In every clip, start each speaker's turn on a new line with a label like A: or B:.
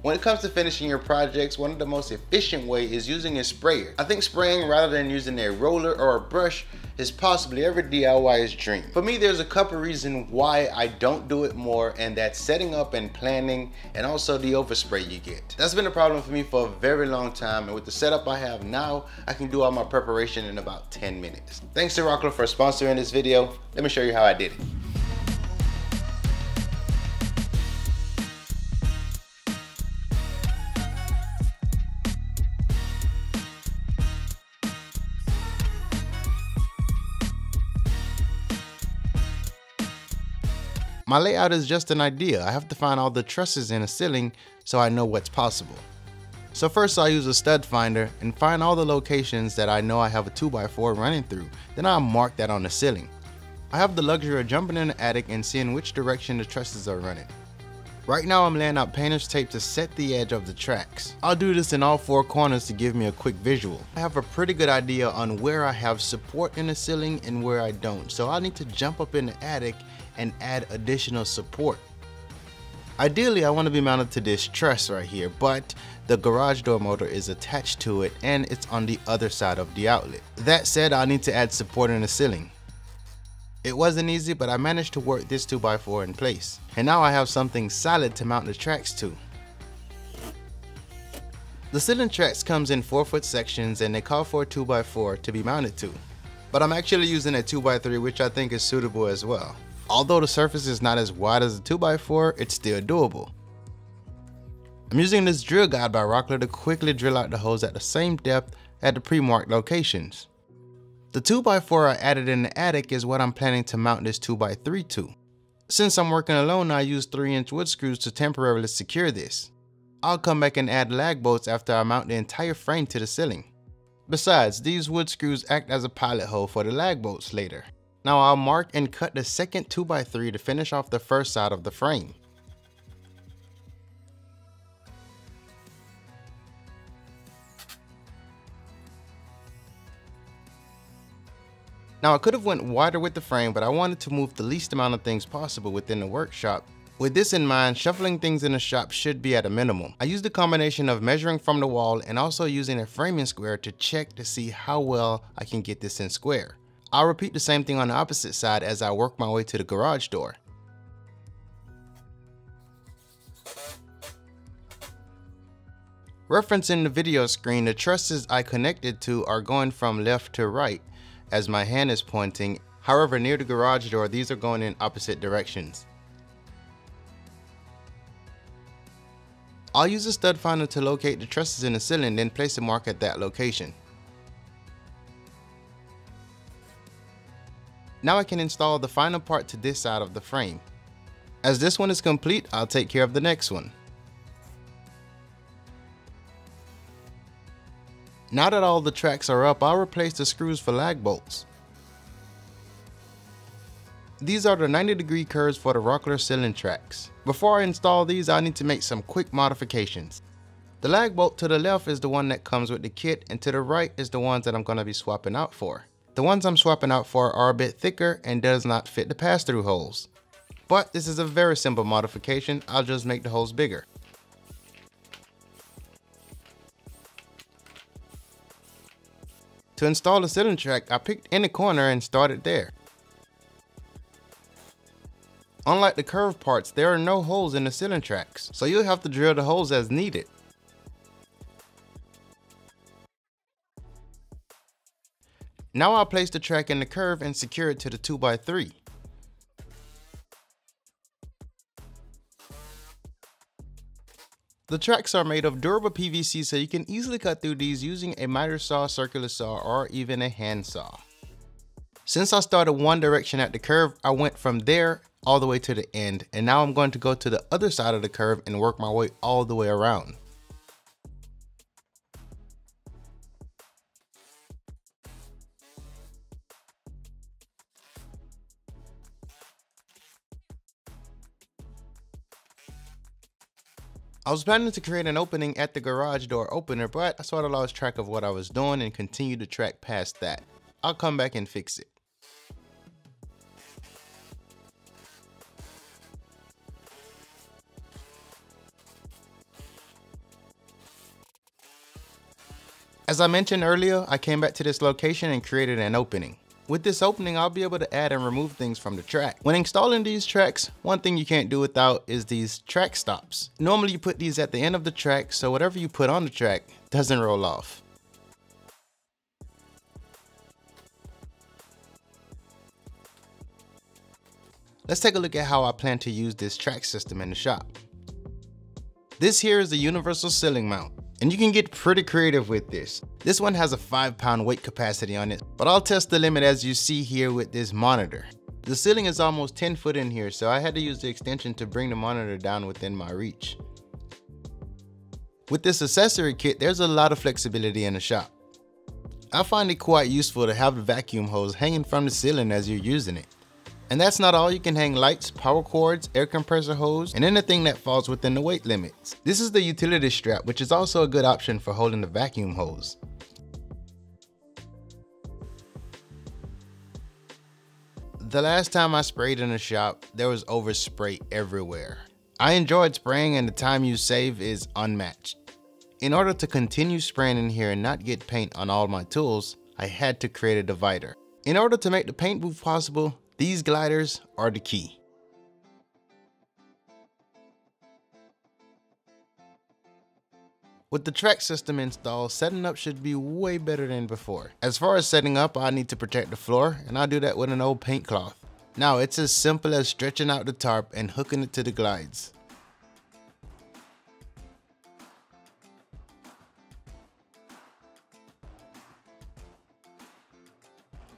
A: When it comes to finishing your projects, one of the most efficient way is using a sprayer. I think spraying rather than using a roller or a brush is possibly every DIYer's dream. For me, there's a couple reasons why I don't do it more, and that's setting up and planning, and also the overspray you get. That's been a problem for me for a very long time, and with the setup I have now, I can do all my preparation in about 10 minutes. Thanks to Rockler for sponsoring this video. Let me show you how I did it. My layout is just an idea. I have to find all the trusses in a ceiling so I know what's possible. So first I'll use a stud finder and find all the locations that I know I have a 2x4 running through. Then I'll mark that on the ceiling. I have the luxury of jumping in the attic and seeing which direction the trusses are running. Right now I'm laying out painter's tape to set the edge of the tracks. I'll do this in all 4 corners to give me a quick visual. I have a pretty good idea on where I have support in the ceiling and where I don't, so I need to jump up in the attic and add additional support. Ideally I want to be mounted to this truss right here, but the garage door motor is attached to it and it's on the other side of the outlet. That said, I need to add support in the ceiling. It wasn't easy, but I managed to work this 2x4 in place. And now I have something solid to mount the tracks to. The ceiling tracks comes in 4-foot sections and they call for a 2x4 to be mounted to. But I'm actually using a 2x3, which I think is suitable as well. Although the surface is not as wide as a 2x4, it's still doable. I'm using this drill guide by Rockler to quickly drill out the holes at the same depth at the pre-marked locations. The 2x4 I added in the attic is what I'm planning to mount this 2x3 to. Since I'm working alone, I use 3-inch wood screws to temporarily secure this. I'll come back and add lag bolts after I mount the entire frame to the ceiling. Besides, these wood screws act as a pilot hole for the lag bolts later. Now I'll mark and cut the second 2x3 to finish off the first side of the frame. Now I could have went wider with the frame, but I wanted to move the least amount of things possible within the workshop. With this in mind, shuffling things in the shop should be at a minimum. I used a combination of measuring from the wall and also using a framing square to check to see how well I can get this in square. I'll repeat the same thing on the opposite side as I work my way to the garage door. Referencing the video screen, the trusses I connected to are going from left to right as my hand is pointing. However, near the garage door, these are going in opposite directions. I'll use a stud finder to locate the trusses in the ceiling, then place a mark at that location. Now I can install the final part to this side of the frame. As this one is complete, I'll take care of the next one. Now that all the tracks are up, I'll replace the screws for lag bolts. These are the 90-degree curves for the Rockler ceiling tracks. Before I install these, I need to make some quick modifications. The lag bolt to the left is the one that comes with the kit, and to the right is the ones that I'm going to be swapping out for. The ones I'm swapping out for are a bit thicker and does not fit the pass-through holes. But this is a very simple modification. I'll just make the holes bigger. To install the ceiling track, I picked any corner and started there. Unlike the curved parts, there are no holes in the ceiling tracks, so you'll have to drill the holes as needed. Now I'll place the track in the curve and secure it to the 2x3. The tracks are made of durable PVC, so you can easily cut through these using a miter saw, circular saw, or even a hand saw. Since I started one direction at the curve, I went from there all the way to the end, and now I'm going to go to the other side of the curve and work my way all the way around. I was planning to create an opening at the garage door opener, but I sort of lost track of what I was doing and continued to track past that. I'll come back and fix it. As I mentioned earlier, I came back to this location and created an opening. With this opening, I'll be able to add and remove things from the track. When installing these tracks, one thing you can't do without is these track stops. Normally you put these at the end of the track, so whatever you put on the track doesn't roll off. Let's take a look at how I plan to use this track system in the shop. This here is a universal ceiling mount, and you can get pretty creative with this. This one has a 5-pound weight capacity on it, but I'll test the limit as you see here with this monitor. The ceiling is almost 10 foot in here, so I had to use the extension to bring the monitor down within my reach. With this accessory kit, there's a lot of flexibility in the shop. I find it quite useful to have the vacuum hose hanging from the ceiling as you're using it. And that's not all. You can hang lights, power cords, air compressor hose, and anything that falls within the weight limits. This is the utility strap, which is also a good option for holding the vacuum hose. The last time I sprayed in the shop, there was overspray everywhere. I enjoyed spraying, and the time you save is unmatched. In order to continue spraying in here and not get paint on all my tools, I had to create a divider. In order to make the paint booth possible, these gliders are the key. With the track system installed, setting up should be way better than before. As far as setting up, I need to protect the floor, and I do that with an old paint cloth. Now it's as simple as stretching out the tarp and hooking it to the glides.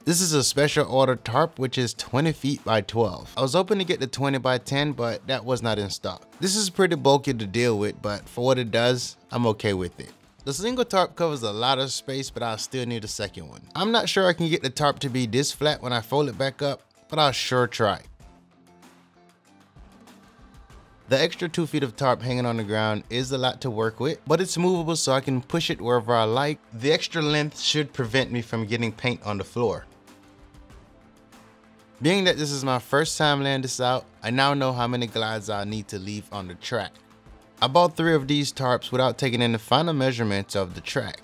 A: This is a special order tarp, which is 20 feet by 12. I was hoping to get the 20 by 10, but that was not in stock. This is pretty bulky to deal with, but for what it does, I'm okay with it. The single tarp covers a lot of space, but I'll still need a second one. I'm not sure I can get the tarp to be this flat when I fold it back up, but I'll sure try. The extra 2 feet of tarp hanging on the ground is a lot to work with, but it's movable so I can push it wherever I like. The extra length should prevent me from getting paint on the floor. Being that this is my first time laying this out, I now know how many glides I'll need to leave on the track. I bought 3 of these tarps without taking in the final measurements of the track.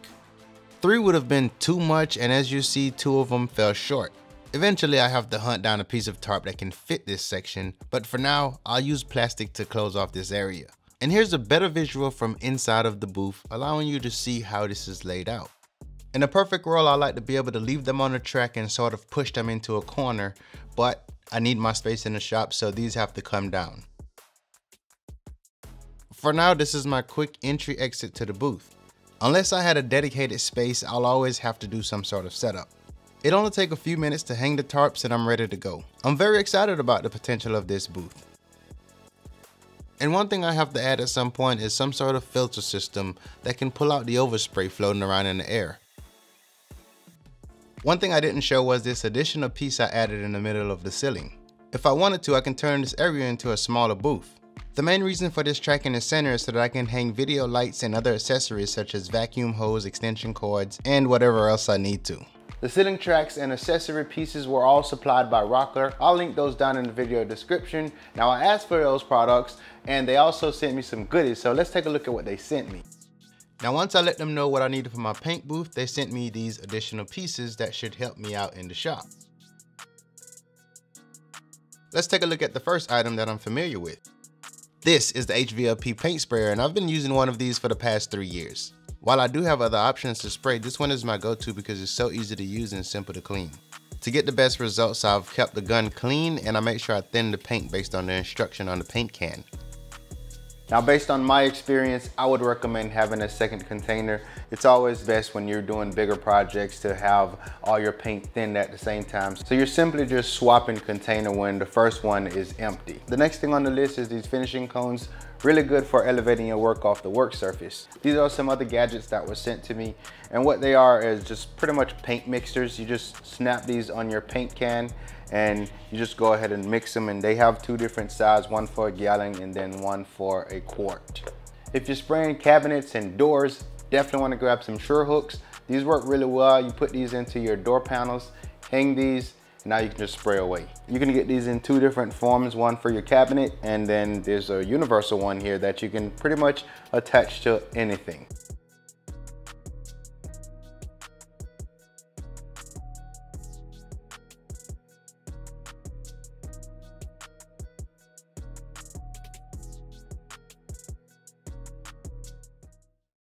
A: 3 would have been too much, and as you see, 2 of them fell short. Eventually I have to hunt down a piece of tarp that can fit this section, but for now I'll use plastic to close off this area. And here's a better visual from inside of the booth, allowing you to see how this is laid out. In a perfect world, I like to be able to leave them on the track and sort of push them into a corner, but I need my space in the shop, so these have to come down. For now, this is my quick entry exit to the booth. Unless I had a dedicated space, I'll always have to do some sort of setup. It'll only take a few minutes to hang the tarps and I'm ready to go. I'm very excited about the potential of this booth. And one thing I have to add at some point is some sort of filter system that can pull out the overspray floating around in the air. One thing I didn't show was this additional piece I added in the middle of the ceiling. If I wanted to, I can turn this area into a smaller booth. The main reason for this track in the center is so that I can hang video lights and other accessories such as vacuum hose, extension cords, and whatever else I need to. The ceiling tracks and accessory pieces were all supplied by Rockler. I'll link those down in the video description. Now I asked for those products and they also sent me some goodies, so let's take a look at what they sent me. Now once I let them know what I needed for my paint booth, they sent me these additional pieces that should help me out in the shop. Let's take a look at the first item that I'm familiar with. This is the HVLP paint sprayer, and I've been using one of these for the past 3 years. While I do have other options to spray, this one is my go-to because it's so easy to use and simple to clean. To get the best results, I've kept the gun clean and I make sure I thin the paint based on the instruction on the paint can. Now based on my experience, I would recommend having a second container. It's always best when you're doing bigger projects to have all your paint thinned at the same time. So you're simply just swapping container when the first one is empty. The next thing on the list is these finishing cones. Really good for elevating your work off the work surface. These are some other gadgets that were sent to me, and what they are is just pretty much paint mixers. You just snap these on your paint can and you just go ahead and mix them, and they have 2 different sizes, one for a gallon and then one for a quart. If you're spraying cabinets and doors, definitely want to grab some Sure hooks. These work really well. You put these into your door panels, hang these, and now you can just spray away. You can get these in 2 different forms, one for your cabinet, and then there's a universal one here that you can pretty much attach to anything.